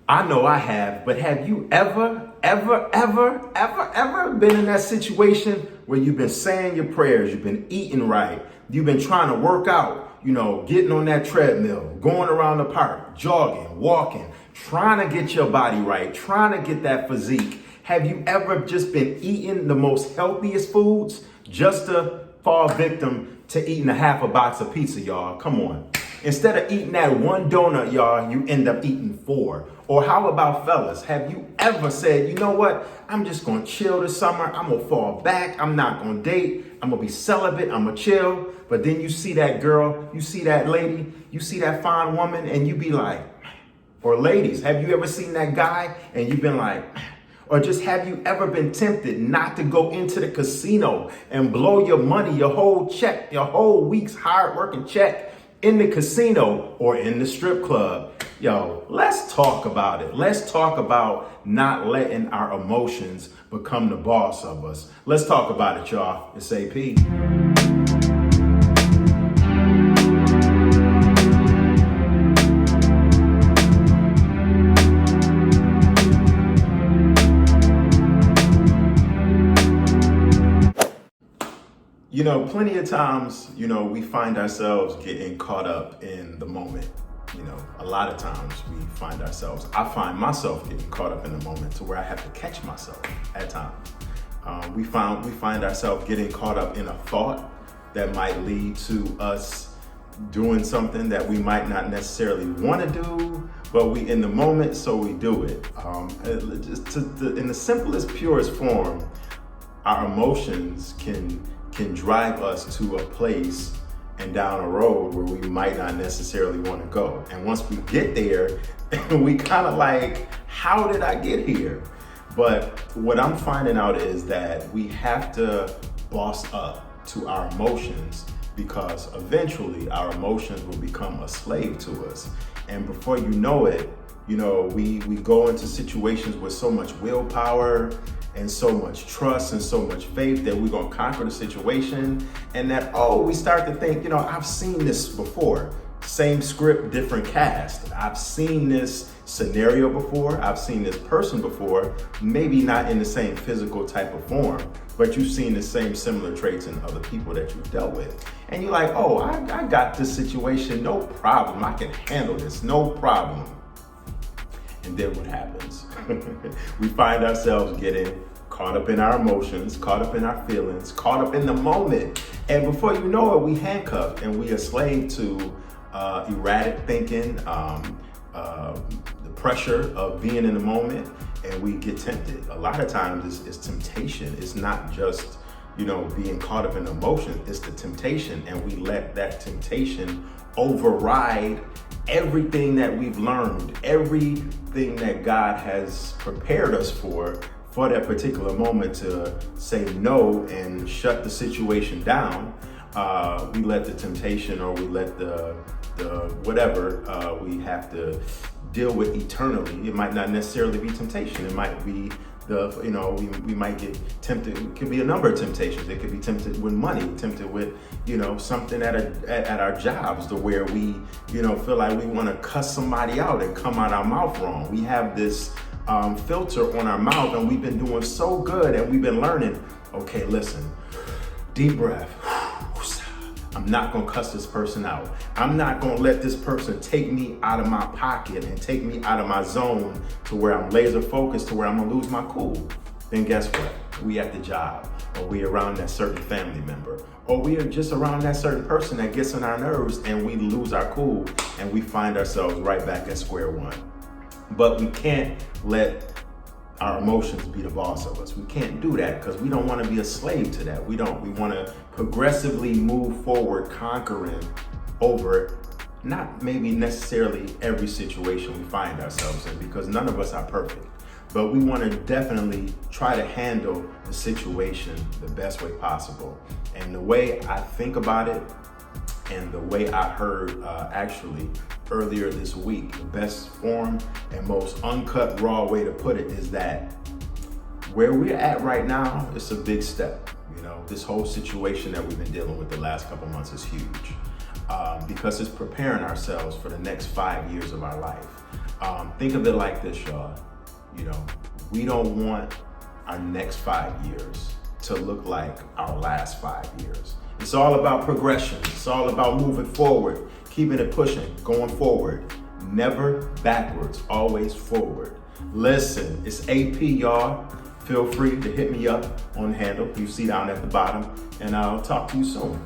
I know I have, but have you ever been in that situation where you've been saying your prayers, you've been eating right, you've been trying to work out, getting on that treadmill, going around the park, jogging, walking, trying to get your body right, trying to get that physique. Have you ever just been eating the most healthiest foods just to fall victim to eating a half a box of pizza, y'all? Come on. Instead of eating that one donut, y'all, you end up eating 4. Or how about fellas? Have you ever said, you know what? I'm just going to chill this summer. I'm going to fall back. I'm not going to date. I'm going to be celibate. I'm going to chill. But then you see that girl, you see that lady, you see that fine woman, and you be like, or ladies, have you ever seen that guy and you've been like, or just have you ever been tempted not to go into the casino and blow your money, your whole check, your whole week's hard working check in the casino or in the strip club? Yo, let's talk about it. Let's talk about not letting our emotions become the boss of us. Let's talk about it, y'all. It's AP. Plenty of times, we find ourselves getting caught up in the moment. A lot of times I find myself getting caught up in the moment to where I have to catch myself at times. We find ourselves getting caught up in a thought that might lead to us doing something that we might not necessarily want to do, but we in the moment, so we do it. In the simplest, purest form, our emotions can drive us to a place and down a road where we might not necessarily want to go. And once we get there, we kind of like, how did I get here? But what I'm finding out is that we have to boss up to our emotions, because eventually our emotions will become a slave to us. And before you know it, we go into situations with so much willpower and so much trust and so much faith that we're gonna conquer the situation, and that, we start to think, I've seen this before. Same script, different cast. I've seen this scenario before. I've seen this person before, maybe not in the same physical type of form, but you've seen the same similar traits in other people that you've dealt with. And you're like, I got this situation, no problem. I can handle this, no problem. And then what happens? We find ourselves getting caught up in our emotions, caught up in our feelings, caught up in the moment. And before you know it, we handcuffed and we are slave to erratic thinking, the pressure of being in the moment, and we get tempted. A lot of times it's temptation. It's not just, being caught up in emotion, it's the temptation. And we let that temptation override everything that we've learned, everything that God has prepared us for that particular moment, to say no and shut the situation down. We let the temptation, or we let the whatever we have to deal with eternally. It might not necessarily be temptation. It might be we might get tempted. It could be a number of temptations. It could be tempted with money, tempted with, something at our jobs, to where we, feel like we want to cuss somebody out and come out our mouth wrong. We have this filter on our mouth, and we've been doing so good, and we've been learning, okay, listen, deep breath. I'm not gonna cuss this person out. I'm not gonna let this person take me out of my pocket and take me out of my zone to where I'm laser focused, to where I'm gonna lose my cool. Then guess what? We at the job, or we around that certain family member, or we are just around that certain person that gets on our nerves, and we lose our cool, and we find ourselves right back at square one. But we can't let our emotions be the boss of us. We can't do that, because we don't want to be a slave to that. We want to progressively move forward, conquering over not maybe necessarily every situation we find ourselves in, because none of us are perfect. But we want to definitely try to handle the situation the best way possible. And the way I think about it, and the way I heard actually earlier this week, the best form and most uncut, raw way to put it is that where we're at right now, it's a big step. This whole situation that we've been dealing with the last couple months is huge, because it's preparing ourselves for the next 5 years of our life. Think of it like this, y'all. You know, we don't want our next 5 years to look like our last 5 years. It's all about progression. It's all about moving forward, keeping it pushing, going forward. Never backwards, always forward. Listen, it's AP, y'all. Feel free to hit me up on the handle you see down at the bottom, and I'll talk to you soon.